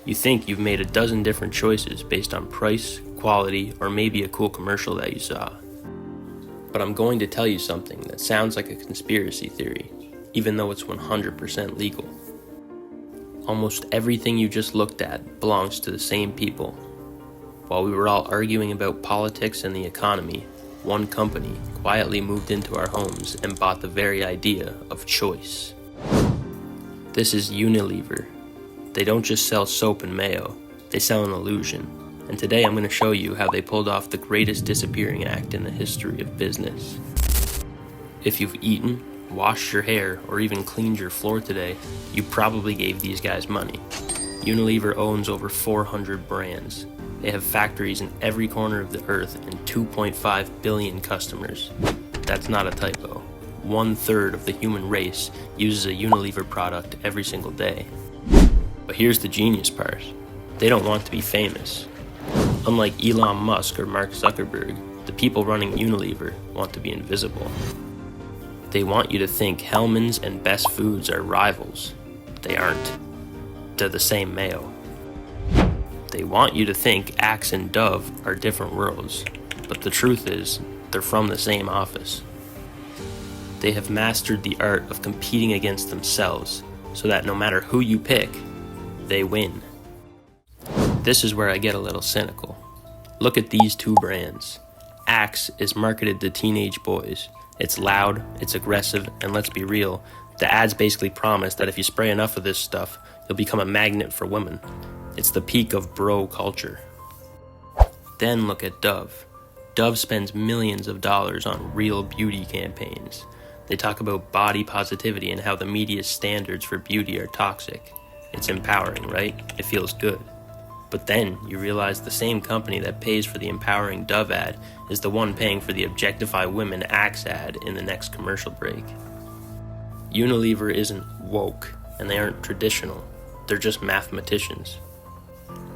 You think you've made a dozen different choices based on price, quality, or maybe a cool commercial that you saw. But I'm going to tell you something that sounds like a conspiracy theory, even though it's 100% legal. Almost everything you just looked at belongs to the same people. While we were all arguing about politics and the economy, one company quietly moved into our homes and bought the very idea of choice. This is Unilever. They don't just sell soap and mayo, they sell an illusion. And today I'm going to show you how they pulled off the greatest disappearing act in the history of business. If you've eaten, washed your hair, or even cleaned your floor today, you probably gave these guys money. Unilever owns over 400 brands. They have factories in every corner of the earth and 2.5 billion customers. That's not a typo. 1/3 of the human race uses a Unilever product every single day. But here's the genius part. They don't want to be famous. Unlike Elon Musk or Mark Zuckerberg, the people running Unilever want to be invisible. They want you to think Hellmann's and Best Foods are rivals. They aren't. They're the same mayo. They want you to think Axe and Dove are different worlds, but the truth is, they're from the same office. They have mastered the art of competing against themselves, so that no matter who you pick, they win. This is where I get a little cynical. Look at these two brands. Axe is marketed to teenage boys. It's loud, it's aggressive, and let's be real, the ads basically promise that if you spray enough of this stuff, you'll become a magnet for women. It's the peak of bro culture. Then look at Dove. Dove spends millions of dollars on real beauty campaigns. They talk about body positivity and how the media's standards for beauty are toxic. It's empowering, right? It feels good. But then you realize the same company that pays for the empowering Dove ad is the one paying for the Objectify Women Axe ad in the next commercial break. Unilever isn't woke, and they aren't traditional. They're just mathematicians.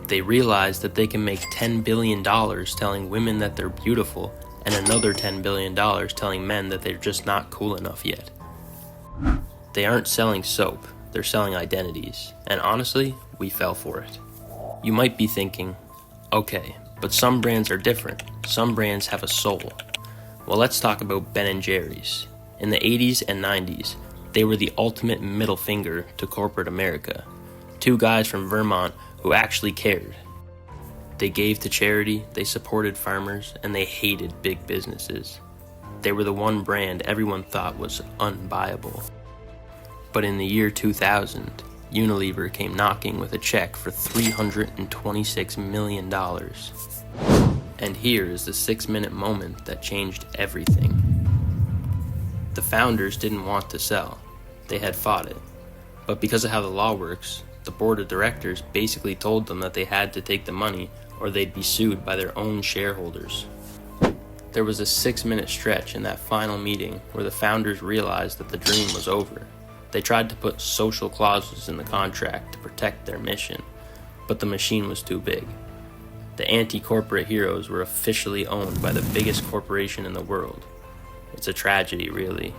They realize that they can make $10 billion telling women that they're beautiful and another $10 billion telling men that they're just not cool enough yet. They aren't selling soap, they're selling identities, and honestly, we fell for it. You might be thinking, okay, but some brands are different. Some brands have a soul. Well, let's talk about Ben & Jerry's. In the 80s and 90s, they were the ultimate middle finger to corporate America. Two guys from Vermont who actually cared. They gave to charity, they supported farmers, and they hated big businesses. They were the one brand everyone thought was unbuyable. But in the year 2000, Unilever came knocking with a check for $326 million. And here is the 6-minute moment that changed everything. The founders didn't want to sell. They had fought it. But because of how the law works, the board of directors basically told them that they had to take the money or they'd be sued by their own shareholders. There was a 6-minute stretch in that final meeting where the founders realized that the dream was over. They tried to put social clauses in the contract to protect their mission, but the machine was too big. The anti-corporate heroes were officially owned by the biggest corporation in the world. It's a tragedy, really.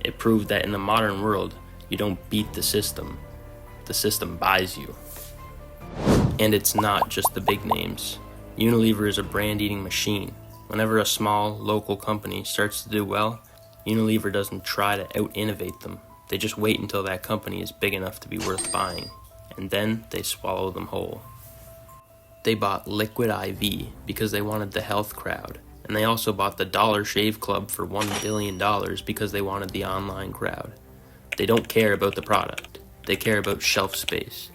It proved that in the modern world, you don't beat the system buys you. And it's not just the big names. Unilever is a brand-eating machine. Whenever a small, local company starts to do well, Unilever doesn't try to out-innovate them. They just wait until that company is big enough to be worth buying, and then they swallow them whole. They bought Liquid IV because they wanted the health crowd, and they also bought the Dollar Shave Club for $1 billion because they wanted the online crowd. They don't care about the product. They care about shelf space.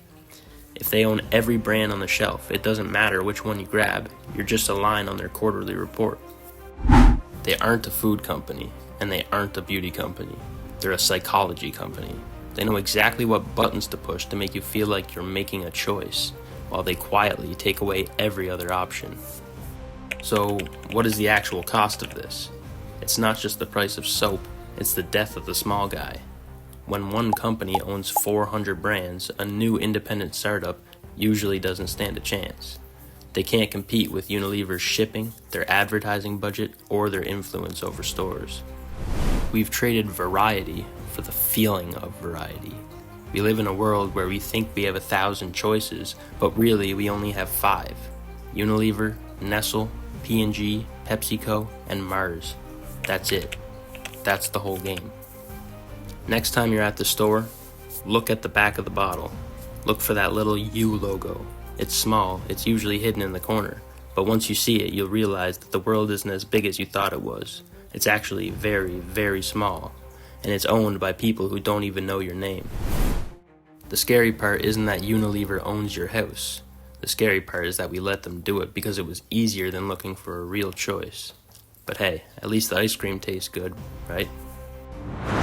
If they own every brand on the shelf, it doesn't matter which one you grab, you're just a line on their quarterly report. They aren't a food company, and they aren't a beauty company. They're a psychology company. They know exactly what buttons to push to make you feel like you're making a choice, while they quietly take away every other option. So, what is the actual cost of this? It's not just the price of soap, it's the death of the small guy. When one company owns 400 brands, a new independent startup usually doesn't stand a chance. They can't compete with Unilever's shipping, their advertising budget, or their influence over stores. We've traded variety for the feeling of variety. We live in a world where we think we have 1,000 choices, but really we only have 5. Unilever, Nestle, P&G, PepsiCo, and Mars. That's it. That's the whole game. Next time you're at the store, look at the back of the bottle. Look for that little U logo. It's small, it's usually hidden in the corner, but once you see it, you'll realize that the world isn't as big as you thought it was. It's actually very, very small, and it's owned by people who don't even know your name. The scary part isn't that Unilever owns your house. The scary part is that we let them do it because it was easier than looking for a real choice. But hey, at least the ice cream tastes good, right?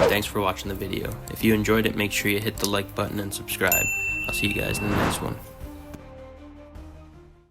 Thanks for watching the video. If you enjoyed it, make sure you hit the like button and subscribe. I'll see you guys in the next one.